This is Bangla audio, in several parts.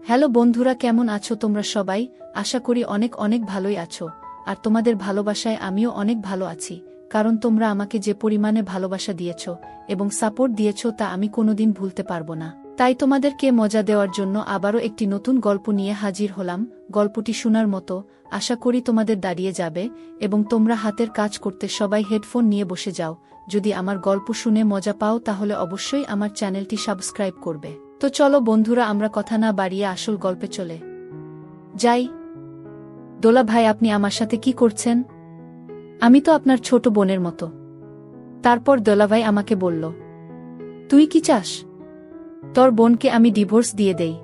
হ্যালো বন্ধুরা, কেমন আছো তোমরা সবাই? আশা করি অনেক অনেক ভালোই আছো। আর তোমাদের ভালোবাসায় আমিও অনেক ভালো আছি, কারণ তোমরা আমাকে যে পরিমাণে ভালোবাসা দিয়েছ এবং সাপোর্ট দিয়েছ তা আমি কোনোদিন ভুলতে পারবো না। তাই তোমাদেরকে মজা দেওয়ার জন্য আবারও একটি নতুন গল্প নিয়ে হাজির হলাম। গল্পটি শোনার মতো আশা করি তোমাদের দাঁড়িয়ে যাবে এবং তোমরা হাতের কাজ করতে সবাই হেডফোন নিয়ে বসে যাও। যদি আমার গল্প শুনে মজা পাও তাহলে অবশ্যই আমার চ্যানেলটি সাবস্ক্রাইব করবে। তো চলো বন্ধুরা, আমরা কথা না বাড়িয়ে আসল গল্পে চলে যাই। দোলা ভাই, আপনি আমার সাথে কি করছেন? আমি তো আপনার ছোট বোনের মতো। তারপর দোলা ভাই আমাকে বলল, তুই কি চাস তোর বোনকে আমি ডিভোর্স দিয়ে দেই?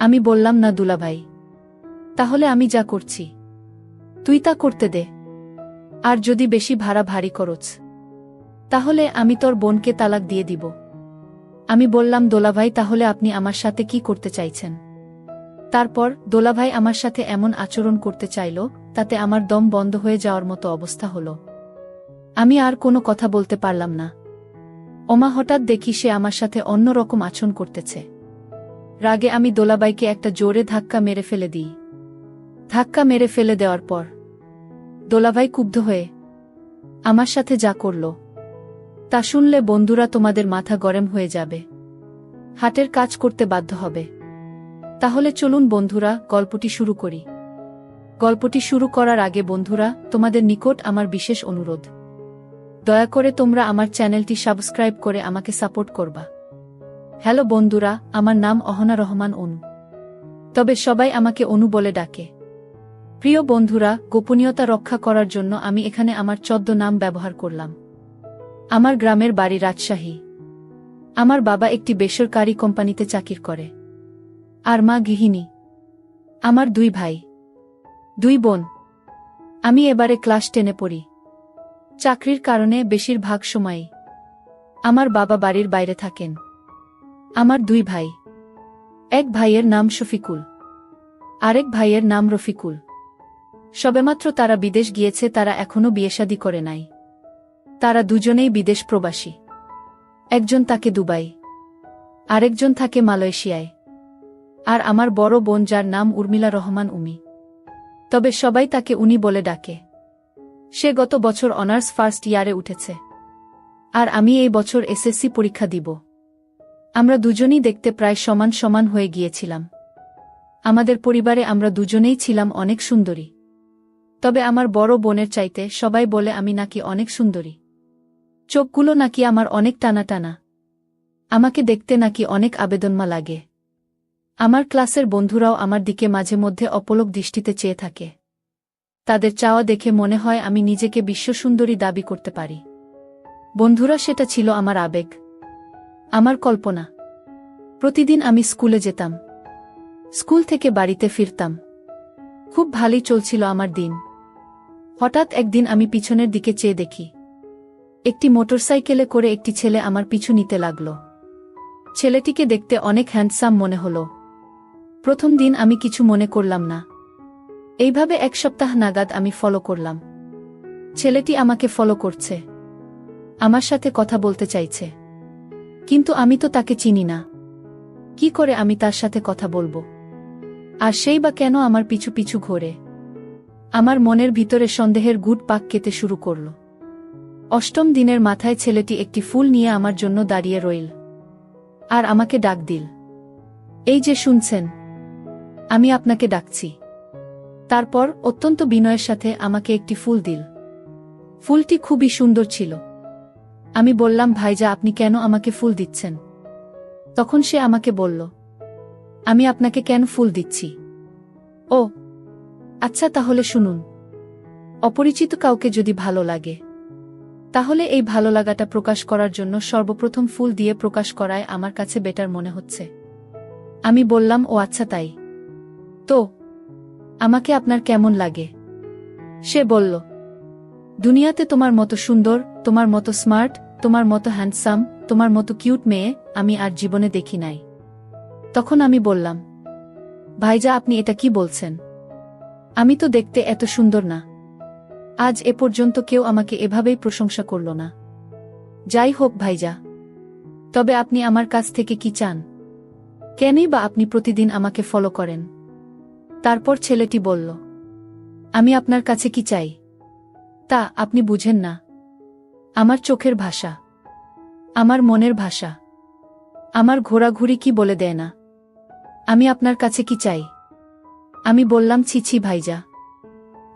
আমি বললাম, না দুলা ভাই, তাহলে আমি যা করছি তুই তা করতে দে। আর যদি বেশি ভাড়া ভারী করছ তাহলে আমি তোর বোনকে তালাক দিয়ে দিব। আমি বললাম, দোলাভাই, তাহলে আপনি আমার সাথে কি করতে চাইছেন? তারপর দোলাভাই আমার সাথে এমন আচরণ করতে চাইল, তাতে আমার দম বন্ধ হয়ে যাওয়ার মতো অবস্থা হলো। আমি আর কোনো কথা বলতে পারলাম না। ওমা, হঠাৎ দেখি সে আমার সাথে অন্যরকম আচরণ করতেছে। রাগে আমি দোলাভাইকে একটা জোরে ধাক্কা মেরে ফেলে দিই। ধাক্কা মেরে ফেলে দেওয়ার পর দোলাভাই ক্ষুব্ধ হয়ে আমার সাথে যা করল তা শুনলে বন্ধুরা তোমাদের মাথা গরম হয়ে যাবে, হাটের কাজ করতে বাধ্য হবে। তাহলে চলুন বন্ধুরা, গল্পটি শুরু করি। গল্পটি শুরু করার আগে বন্ধুরা, তোমাদের নিকট আমার বিশেষ অনুরোধ, দয়া করে তোমরা আমার চ্যানেলটি সাবস্ক্রাইব করে আমাকে সাপোর্ট করবা। হ্যালো বন্ধুরা, আমার নাম অহনা রহমান অনু, তবে সবাই আমাকে অনু বলে ডাকে। প্রিয় বন্ধুরা, গোপনীয়তা রক্ষা করার জন্য আমি এখানে আমার নাম ব্যবহার করলাম। আমার গ্রামের বাড়ি রাজশাহী। আমার বাবা একটি বেসরকারি কোম্পানিতে চাকরি করে, আর মা গৃহিণী। আমার 2 ভাই 2 বোন। আমি এবারে ক্লাস 10-এ পড়ি। চাকরির কারণে বেশিরভাগ সময়ই আমার বাবা বাড়ির বাইরে থাকেন। আমার 2 ভাই, এক ভাইয়ের নাম শফিকুল, আরেক ভাইয়ের নাম রফিকুল। সবেমাত্র তারা বিদেশ গিয়েছে, তারা এখনো বিয়েশাদী করে নাই। তারা দুজনেই বিদেশ প্রবাসী। একজন থাকে দুবাই, আরেকজন থাকে মালয়েশিয়ায়। আর আমার বড় বোন, যার নাম উর্মিলা রহমান উমি, তবে সবাই তাকে উনি বলে ডাকে। সে গত বছর অনার্স ফার্স্ট ইয়ারে উঠেছে, আর আমি এই বছর এসএসসি পরীক্ষা দিব। আমরা দুজনেই দেখতে প্রায় সমান সমান হয়ে গিয়েছিলাম। আমাদের পরিবারে আমরা দুজনেই ছিলাম অনেক সুন্দরী, তবে আমার বড় বোনের চাইতে সবাই বলে আমি নাকি অনেক সুন্দরী। চোখগুলো নাকি আমার অনেক টানা টানা, আমাকে দেখতে নাকি অনেক আবেদনমা লাগে। আমার ক্লাসের বন্ধুরাও আমার দিকে মাঝে মধ্যে অপলক দৃষ্টিতে চেয়ে থাকে। তাদের চাওয়া দেখে মনে হয় আমি নিজেকে বিশ্বসুন্দরী দাবি করতে পারি। বন্ধুরা, সেটা ছিল আমার আবেগ, আমার কল্পনা। প্রতিদিন আমি স্কুলে যেতাম, স্কুল থেকে বাড়িতে ফিরতাম। খুব ভালোই চলছিল আমার দিন। হঠাৎ একদিন আমি পিছনের দিকে চেয়ে দেখি, একটি মোটরসাইকেলে করে একটি ছেলে আমার পিছু নিতে লাগল। ছেলেটিকে দেখতে অনেক হ্যান্ডসাম মনে হলো। প্রথম দিন আমি কিছু মনে করলাম না। এইভাবে 1 সপ্তাহ নাগাদ আমি ফলো করলাম। ছেলেটি আমাকে ফলো করছে, আমার সাথে কথা বলতে চাইছে, কিন্তু আমি তো তাকে চিনি না। কি করে আমি তার সাথে কথা বলবো? আর সেই বা কেন আমার পিছু পিছু ঘোরে? আমার মনের ভিতরে সন্দেহের গুড় পাক খেতে শুরু করল। 8ম দিনের মাথায় ছেলেটি একটি ফুল নিয়ে আমার জন্য দাঁড়িয়ে রইল, আর আমাকে ডাক দিল, এই যে শুনছেন, আমি আপনাকে ডাকছি। তারপর অত্যন্ত বিনয়ের সাথে আমাকে একটি ফুল দিল। ফুলটি খুবই সুন্দর ছিল। আমি বললাম, ভাইজা, আপনি কেন আমাকে ফুল দিচ্ছেন? তখন সে আমাকে বলল, আমি আপনাকে কেন ফুল দিচ্ছি? ও আচ্ছা, তাহলে শুনুন। অপরিচিত কাউকে যদি ভালো লাগে, তাহলে এই ভালো লাগাটা প্রকাশ করার জন্য সর্বপ্রথম ফুল দিয়ে প্রকাশ করায় আমার কাছে বেটার মনে হচ্ছে। আমি বললাম, ও আচ্ছা, তাই তো আমাকে আপনার কেমন লাগে? সে বলল, দুনিয়াতে তোমার মতো সুন্দর, তোমার মতো স্মার্ট, তোমার মতো হ্যান্ডসাম, তোমার মতো কিউট মেয়ে আমি আর জীবনে দেখি নাই। তখন আমি বললাম, ভাইজা, আপনি এটা কি বলছেন? আমি তো দেখতে এত সুন্দর না। আজ এ পর্যন্ত কেউ আমাকে এভাবেই প্রশংসা করল না। যাই হোক ভাইজা, তবে আপনি আমার কাছ থেকে কি চান? কেনই বা আপনি প্রতিদিন আমাকে ফলো করেন? তারপর ছেলেটি বলল, আমি আপনার কাছে কি চাই তা আপনি বুঝেন না। আমার চোখের ভাষা, আমার মনের ভাষা, আমার ঘোরাঘুরি কি বলে দেয় না আমি আপনার কাছে কি চাই? আমি বললাম, ছি ছি ভাইজা,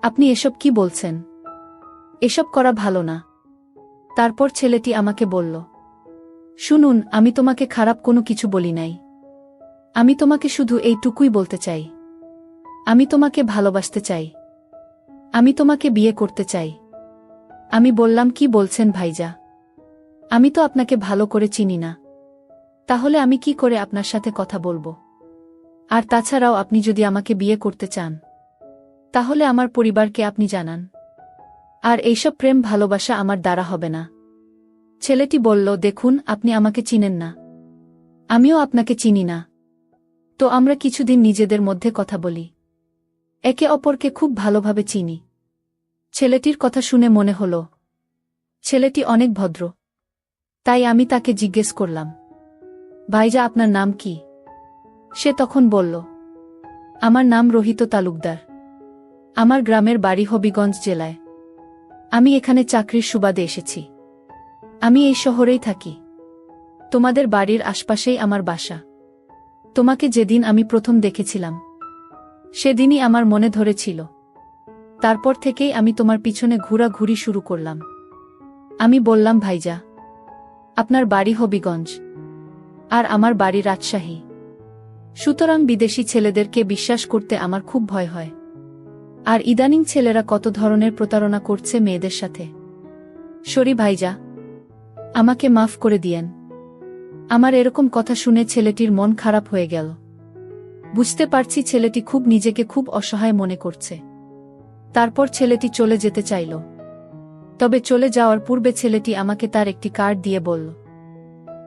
আপনি এসব কি বলছেন? এসব করা ভালো না। তারপর ছেলেটি আমাকে বলল, শুনুন, আমি তোমাকে খারাপ কোনো কিছু বলি নাই। আমি তোমাকে শুধু এইটুকুই বলতে চাই, আমি তোমাকে ভালোবাসতে চাই, আমি তোমাকে বিয়ে করতে চাই। আমি বললাম, কি বলছেন ভাইজা? আমি তো আপনাকে ভালো করে চিনি না, তাহলে আমি কি করে আপনার সাথে কথা বলবো? আর তাছাড়াও আপনি যদি আমাকে বিয়ে করতে চান, তাহলে আমার পরিবারকে আপনি জানান। আর এইসব প্রেম ভালোবাসা আমার দ্বারা হবে না। ছেলেটি বলল, দেখুন, আপনি আমাকে চিনেন না, আমিও আপনাকে চিনি না, তো আমরা কিছুদিন নিজেদের মধ্যে কথা বলি, একে অপরকে খুব ভালোভাবে চিনি। ছেলেটির কথা শুনে মনে হল ছেলেটি অনেক ভদ্র, তাই আমি তাকে জিজ্ঞেস করলাম, ভাইজা, আপনার নাম কি? সে তখন বলল, আমার নাম রোহিত তালুকদার, আমার গ্রামের বাড়ি হবিগঞ্জ জেলায়, আমি এখানে চাকরির সুবাদে এসেছি, আমি এই শহরেই থাকি, তোমাদের বাড়ির আশপাশেই আমার বাসা। তোমাকে যেদিন আমি প্রথম দেখেছিলাম সেদিনই আমার মনে ধরেছিল, তারপর থেকেই আমি তোমার পিছনে ঘোরাঘুরি শুরু করলাম। আমি বললাম, ভাইজা, আপনার বাড়ি হবিগঞ্জ আর আমার বাড়ি রাজশাহী, সুতরাং বিদেশি ছেলেদেরকে বিশ্বাস করতে আমার খুব ভয় হয়। আর ইদানিং ছেলেরা কত ধরনের প্রতারণা করছে মেয়েদের সাথে। সরি ভাইজা, আমাকে মাফ করে দিয়েন। আমার এরকম কথা শুনে ছেলেটির মন খারাপ হয়ে গেল। বুঝতে পারছি ছেলেটি খুব নিজেকে খুব অসহায় মনে করছে। তারপর ছেলেটি চলে যেতে চাইল, তবে চলে যাওয়ার পূর্বে ছেলেটি আমাকে তার একটি কার্ড দিয়ে বলল,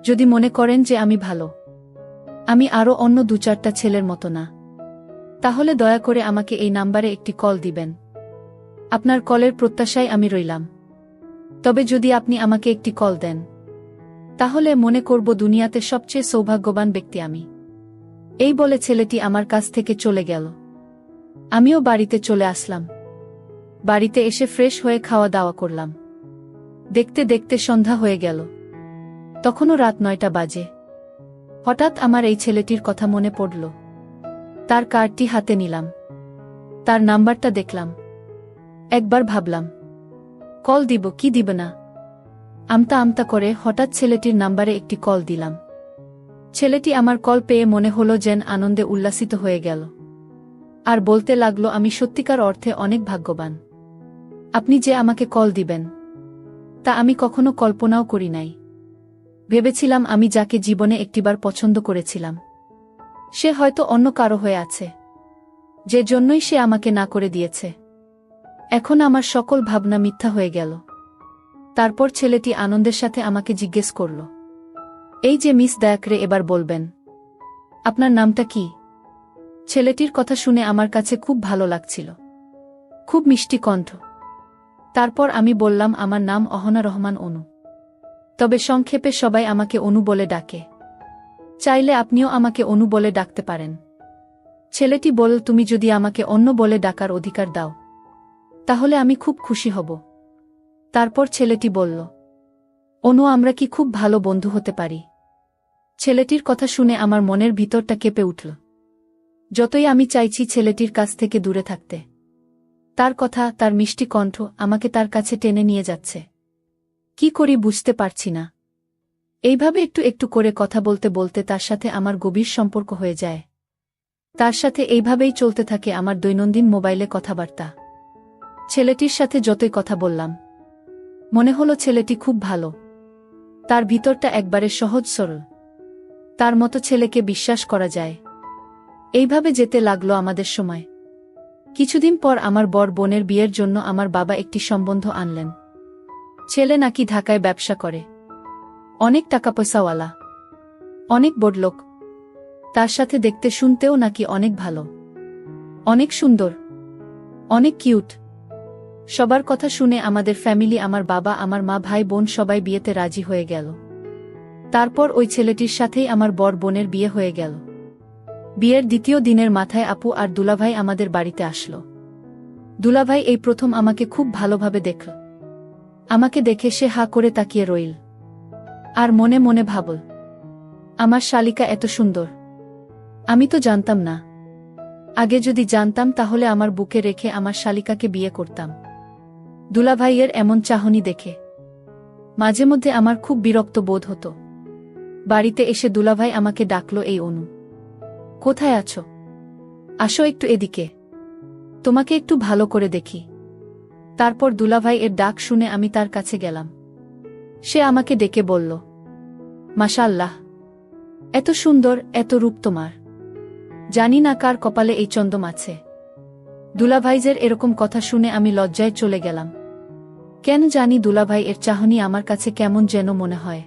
যদি মনে করেন যে আমি ভালো, আমি আরও অন্য 2-4টা ছেলের মতো না, তাহলে দয়া করে আমাকে এই নাম্বারে একটি কল দিবেন। আপনার কলের প্রত্যাশায় আমি রইলাম। তবে যদি আপনি আমাকে একটি কল দেন, তাহলে মনে করব দুনিয়াতে সবচেয়ে সৌভাগ্যবান ব্যক্তি আমি। এই বলে ছেলেটি আমার কাছ থেকে চলে গেল। আমিও বাড়িতে চলে আসলাম। বাড়িতে এসে ফ্রেশ হয়ে খাওয়া দাওয়া করলাম। দেখতে দেখতে সন্ধ্যা হয়ে গেল, তখনও রাত 9টা বাজে। হঠাৎ আমার এই ছেলেটির কথা মনে পড়ল। তার কার্ডটি হাতে নিলাম, তার নাম্বারটা দেখলাম। একবার ভাবলাম, কল দিব কি দিব না। আমতা আমতা করে হঠাৎ ছেলেটির নাম্বারে একটি কল দিলাম। ছেলেটি আমার কল পেয়ে মনে হলো যেন আনন্দে উল্লাসিত হয়ে গেল, আর বলতে লাগলো, আমি সত্যিকার অর্থে অনেক ভাগ্যবান। আপনি যে আমাকে কল দিবেন তা আমি কখনো কল্পনাও করি নাই। ভেবেছিলাম আমি যাকে জীবনে একটিবার পছন্দ করেছিলাম সে হয়তো অন্য কারো হয়ে আছে, যে জন্যই সে আমাকে না করে দিয়েছে। এখন আমার সকল ভাবনা মিথ্যা হয়ে গেল। তারপর ছেলেটি আনন্দের সাথে আমাকে জিজ্ঞেস করল, এই যে মিস দয়াকরে, এবার বলবেন আপনার নামটা কি? ছেলেটির কথা শুনে আমার কাছে খুব ভালো লাগছিল, খুব মিষ্টি কণ্ঠ। তারপর আমি বললাম, আমার নাম অহনা রহমান অনু, তবে সংক্ষেপে সবাই আমাকে অনু বলে ডাকে। চাইলে আপনিও আমাকে অনু বলে ডাকতে পারেন। ছেলেটি বলল, তুমি যদি আমাকে অন্য বলে ডাকার অধিকার দাও, তাহলে আমি খুব খুশি হব। তারপর ছেলেটি বলল, অনু, আমরা কি খুব ভালো বন্ধু হতে পারি? ছেলেটির কথা শুনে আমার মনের ভিতরটা কেঁপে উঠল। যতই আমি চাইছি ছেলেটির কাছ থেকে দূরে থাকতে, তার কথা, তার মিষ্টি কণ্ঠ আমাকে তার কাছে টেনে নিয়ে যাচ্ছে। কি করি বুঝতে পারছি না। এইভাবে একটু একটু করে কথা বলতে বলতে তার সাথে আমার গভীর সম্পর্ক হয়ে যায়। তার সাথে এইভাবেই চলতে থাকে আমার দৈনন্দিন মোবাইলে কথাবার্তা। ছেলেটির সাথে যতই কথা বললাম, মনে হলো ছেলেটি খুব ভালো। তার ভিতরটা একবারে সহজ সরল, তার মতো ছেলেকে বিশ্বাস করা যায়। এইভাবে যেতে লাগলো আমাদের সময়। কিছুদিন পর আমার বড় বোনের বিয়ের জন্য আমার বাবা একটি সম্বন্ধ আনলেন। ছেলে নাকি ঢাকায় ব্যবসা করে, অনেক টাকা পয়সাওয়ালা, অনেক বড়লোক। তার সাথে দেখতে শুনতেও নাকি অনেক ভালো, অনেক সুন্দর, অনেক কিউট। সবার কথা শুনে আমাদের ফ্যামিলি, আমার বাবা, আমার মা, ভাই বোন সবাই বিয়েতে রাজি হয়ে গেল। তারপর ওই ছেলেটির সাথেই আমার বড় বোনের বিয়ে হয়ে গেল। বিয়ের দ্বিতীয় দিনের মাথায় আপু আর দুলাভাই আমাদের বাড়িতে আসলো। দুলাভাই এই প্রথম আমাকে খুব ভালোভাবে দেখল। আমাকে দেখে সে হা করে তাকিয়ে রইল। আর মনে মনে ভাবল, আমার শালিকা এত সুন্দর, আমি তো জানতাম না। আগে যদি জানতাম তাহলে আমার বুকে রেখে আমার শালিকাকে বিয়ে করতাম। দুলাভাইয়ের এমন চাহনি দেখে মাঝে মধ্যে আমার খুব বিরক্ত বোধ হতো। বাড়িতে এসে দুলাভাই আমাকে ডাকলো, এই অনু, কোথায় আছো? আসো একটু এদিকে, তোমাকে একটু ভালো করে দেখি। তারপর দুলাভাই এর ডাক শুনে আমি তার কাছে গেলাম। সে আমাকে ডেকে বলল, মাশাআল্লাহ, এত সুন্দর, এত রূপ তোমার। জানি না কার কপালে এই চন্দম আছে। দুলাভাইজের এরকম কথা শুনে আমি লজ্জায় চলে গেলাম। কেন জানি দুলাভাই এর চাহনি আমার কাছে কেমন যেন মনে হয়।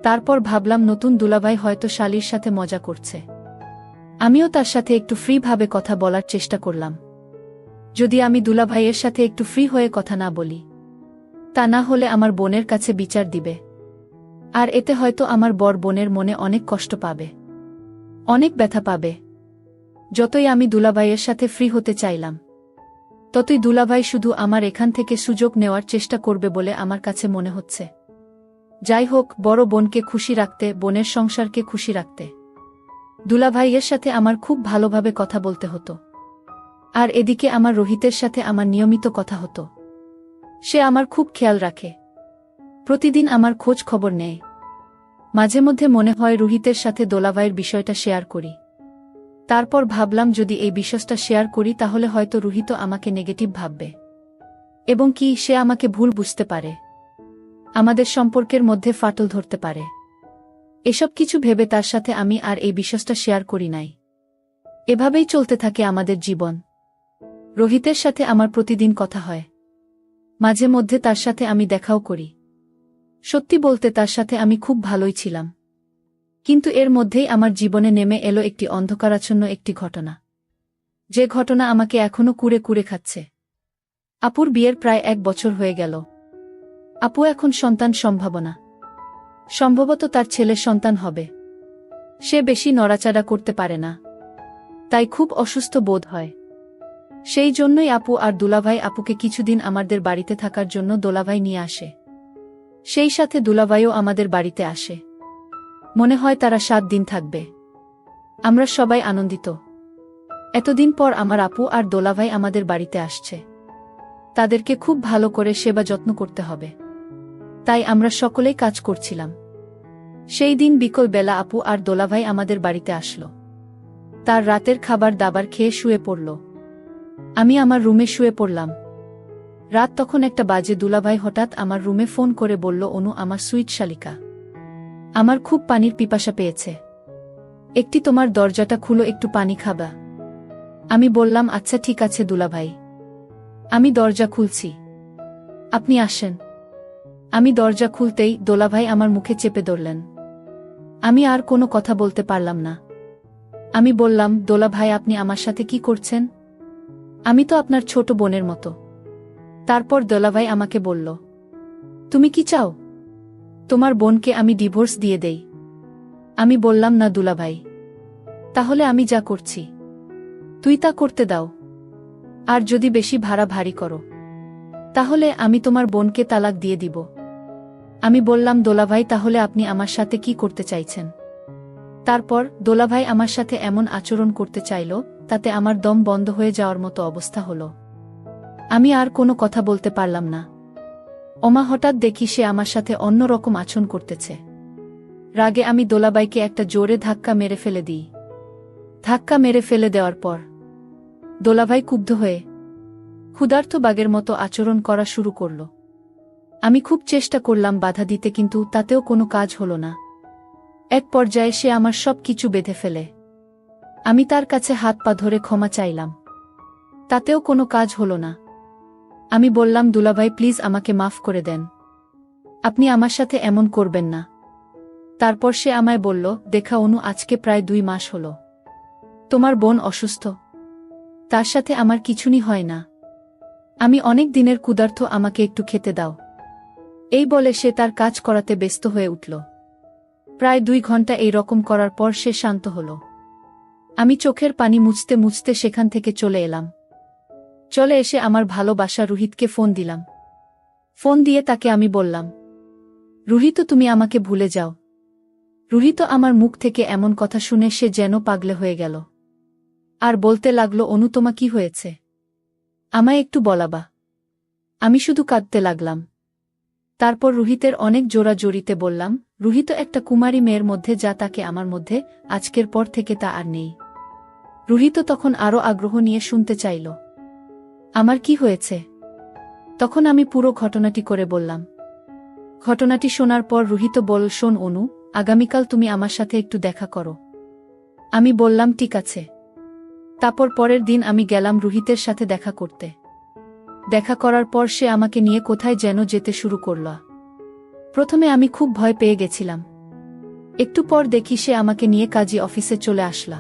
তারপর ভাবলাম নতুন দুলাভাই হয়তো শালির সাথে মজা করছে। আমিও তার সাথে একটু ফ্রি ভাবে কথা বলার চেষ্টা করলাম। যদি আমি দুলাভাইয়ের সাথে একটু ফ্রি হয়ে কথা না বলি, তা না হলে আমার বোনের কাছে বিচার দিবে। আর এতে হয়তো আমার বর বোনের মনে অনেক কষ্ট পাবে, অনেক ব্যথা পাবে। যতই আমি দুলাভাইয়ের সাথে ফ্রি হতে চাইলাম, ততই দুলাভাই শুধু আমার এখান থেকে সুযোগ নেওয়ার চেষ্টা করবে বলে আমার কাছে মনে হচ্ছে। যাই হোক, বড় বোনকে খুশি রাখতে, বোনের সংসারকে খুশি রাখতে দুলাভাইয়ের সাথে আমার খুব ভালোভাবে কথা বলতে হতো। আর এদিকে আমার রোহিতের সাথে আমার নিয়মিত কথা হতো। সে আমার খুব খেয়াল রাখে, প্রতিদিন আমার খোঁজ খবর নেয়। মাঝে মধ্যে মনে হয় রোহিতের সাথে দুলাভাইয়ের বিষয়টা শেয়ার করি। তারপর ভাবলাম যদি এই বিষয়টা শেয়ার করি তাহলে হয়তো রোহিত আমাকে নেগেটিভ ভাববে, এবং কি সে আমাকে ভুল বুঝতে পারে, আমাদের সম্পর্কের মধ্যে ফাটল ধরতে পারে। এসব কিছু ভেবে তার সাথে আমি আর এই বিষয়টা শেয়ার করি নাই। এভাবেই চলতে থাকে আমাদের জীবন। রোহিতের সাথে আমার প্রতিদিন কথা হয়, মাঝে মধ্যে তার সাথে আমি দেখাও করি। সত্যি বলতে তার সাথে আমি খুব ভালোই ছিলাম। কিন্তু এর মধ্যেই আমার জীবনে নেমে এলো একটি অন্ধকারাচ্ছন্ন একটি ঘটনা, যে ঘটনা আমাকে এখনো কুরে কুরে খাচ্ছে। আপুর বিয়ের প্রায় 1 বছর হয়ে গেল। আপু এখন সন্তান সম্ভাবনা, সম্ভবত তার ছেলে সন্তান হবে। সে বেশি নড়াচড়া করতে পারে না, তাই খুব অসুস্থ বোধ হয়। সেই জন্যই আপু আর দুলাভাই আপুকে কিছুদিন আমাদের বাড়িতে থাকার জন্য দোলাভাই নিয়ে আসে। সেই সাথে দুলাভাইও আমাদের বাড়িতে আসে। মনে হয় তারা 7 দিন থাকবে। আমরা সবাই আনন্দিত। এতদিন পর আমার আপু আর দোলাভাই আমাদের বাড়িতে আসছে। তাদেরকে খুব ভালো করে সেবা যত্ন করতে হবে, তাই আমরা সকলেই কাজ করছিলাম। সেই দিন বিকেল বেলা আপু আর দোলাভাই আমাদের বাড়িতে আসলো। তার রাতের খাবার দাবার খেয়ে শুয়ে পড়ল। আমি আমার রুমে শুয়ে পড়লাম। রাত তখন 1টা বাজে। দুলাভাই হঠাৎ আমার রুমে ফোন করে বলল, অনু, আমার সুইট শালিকা, আমার খুব পানির পিপাসা পেয়েছে, একটি তোমার দরজাটা খুলো, একটু পানি খাবা। আমি বললাম, আচ্ছা ঠিক আছে দুলাভাই, আমি দরজা খুলছি, আপনি আসেন। আমি দরজা খুলতেই দোলাভাই আমার মুখে চেপে ধরলেন। আমি আর কোনো কথা বলতে পারলাম না। আমি বললাম, দোলাভাই, আপনি আমার সাথে কি করছেন? আমি তো আপনার ছোট বোনের মতো। তারপর দোলাভাই আমাকে বলল, তুমি কি চাও তোমার বোনকে আমি ডিভোর্স দিয়ে দেই? আমি বললাম, না দুলাভাই, তাহলে আমি যা করছি তুই তা করতে দাও। আর যদি বেশি ভাড়া ভারী করো, তাহলে আমি তোমার বোনকে তালাক দিয়ে দিব। আমি বললাম, দোলাভাই, তাহলে আপনি আমার সাথে কি করতে চাইছেন? তারপর দোলাভাই আমার সাথে এমন আচরণ করতে চাইল, তাতে আমার দম বন্ধ হয়ে যাওয়ার মতো অবস্থা হলো। আমি আর কোনো কথা বলতে পারলাম না। ওমা, হঠাৎ দেখি সে আমার সাথে অন্য রকম আচরণ করতেছে। রাগে আমি দোলাভাইকে একটা জোরে ধাক্কা মেরে ফেলে দিই। ধাক্কা মেরে ফেলে দেওয়ার পর দোলাভাই ক্ষুব্ধ হয়ে ক্ষুধার্ত বাঘের মতো আচরণ করা শুরু করল। আমি খুব চেষ্টা করলাম বাধা দিতে, কিন্তু তাতেও কোনো কাজ হলো না। এক পর্যায়ে সে আমার সব কিছু বেঁধে ফেলে। আমি তার কাছে হাত পা ধরে ক্ষমা চাইলাম, তাতেও কোনো কাজ হলো না। আমি বললাম, দুলাভাই, প্লিজ আমাকে মাফ করে দেন, আপনি আমার সাথে এমন করবেন না। তারপর সে আমায় বলল, দেখা অনু, আজকে প্রায় 2 মাস হলো তোমার বোন অসুস্থ, তার সাথে আমার কিছুই হয় না। আমি অনেক দিনের ক্ষুধার্ত, আমাকে একটু খেতে দাও। এই বলে সে তার কাজ করাতে ব্যস্ত হয়ে উঠল। প্রায় 2 ঘন্টা এই রকম করার পর সে শান্ত হল। আমি চোখের পানি মুছতে মুছতে সেখান থেকে চলে এলাম। চলে এসে আমার ভালোবাসা রুহিতকে ফোন দিলাম। ফোন দিয়ে তাকে আমি বললাম, রুহিত, তুমি আমাকে ভুলে যাও। রুহিত আমার মুখ থেকে এমন কথা শুনে সে যেন পাগলে হয়ে গেল। আর বলতে লাগলো, অনু, তোমা কি হয়েছে? আমায় একটু বলাবা। আমি শুধু কাঁদতে লাগলাম। তারপর রুহিতের অনেক জোরাজোরিতে বললাম, রুহিত একটা কুমারী মেয়ের মধ্যে যা তাকে আমার মধ্যে, আজকের পর থেকে তা আর নেই। রুহিত তখন আরও আগ্রহ নিয়ে শুনতে চাইল, আমার কি হয়েছে? তখন আমি পুরো ঘটনাটি করে বললাম। ঘটনাটি শোনার পর রুহিত বলল, শোন অনু, আগামীকাল তুমি আমার সাথে একটু দেখা করো। আমি বললাম, ঠিক আছে। তারপর পরের দিন আমি গেলাম রুহিতের সাথে দেখা করতে। দেখা করার পর সে আমাকে নিয়ে কোথায় যেন যেতে শুরু করল। প্রথমে আমি খুব ভয় পেয়ে গেছিলাম। একটু পর দেখি সে আমাকে নিয়ে কাজী অফিসে চলে আসলা।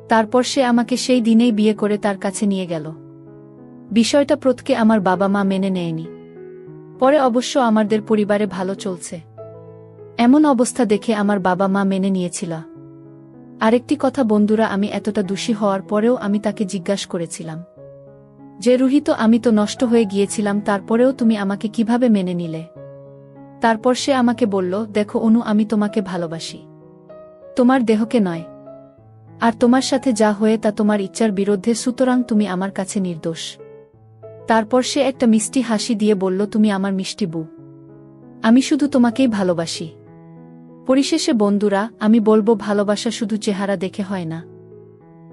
তারপর সে আমাকে সেই দিনেই বিয়ে করে তার কাছে নিয়ে গেল। বিষয়টা প্রথমে আমার বাবা মা মেনে নেয়নি। পরে অবশ্য আমাদের পরিবারে ভালো চলছে। এমন অবস্থা দেখে আমার বাবা মা মেনে নিয়েছিল। আরেকটি কথা বন্ধুরা, আমি এতটা দোষী হওয়ার পরেও আমি তাকে জিজ্ঞাসা করেছিলাম যে, রুহিত, আমি তো নষ্ট হয়ে গিয়েছিলাম, তারপরেও তুমি আমাকে কিভাবে মেনে নিলে? তারপর সে আমাকে বলল, দেখো অনু, আমি তোমাকে ভালোবাসি, তোমার দেহকে নয়। আর তোমার সাথে যা হয়ে তা তোমার ইচ্ছার বিরুদ্ধে, সুতরাং তুমি আমার কাছে নির্দোষ। তারপর সে একটা মিষ্টি হাসি দিয়ে বলল, তুমি আমার মিষ্টি বউ, আমি শুধু তোমাকেই ভালোবাসি। পরিশেষে বন্ধুরা, আমি বলবো, ভালোবাসা শুধু চেহারা দেখে হয় না।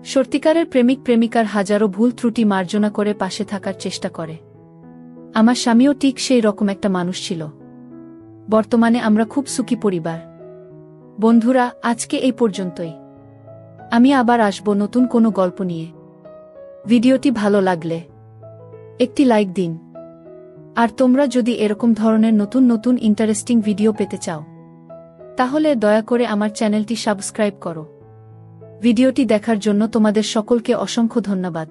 সত্যিকারের প্রেমিক প্রেমিকার হাজারো ভুল ত্রুটি মার্জনা করে পাশে থাকার চেষ্টা করে। আমার স্বামীও ঠিক সেই রকম একটা মানুষ ছিল। বর্তমানে আমরা খুব সুখী পরিবার। বন্ধুরা, আজকে এই পর্যন্তই। আমি আবার আসব নতুন কোনো গল্প নিয়ে। ভিডিওটি ভালো লাগলে একটি লাইক দিন। আর তোমরা যদি এরকম ধরনের নতুন নতুন ইন্টারেস্টিং ভিডিও পেতে চাও, তাহলে দয়া করে আমার চ্যানেলটি সাবস্ক্রাইব করো। ভিডিওটি দেখার জন্য তোমাদের সকলকে অসংখ্য ধন্যবাদ।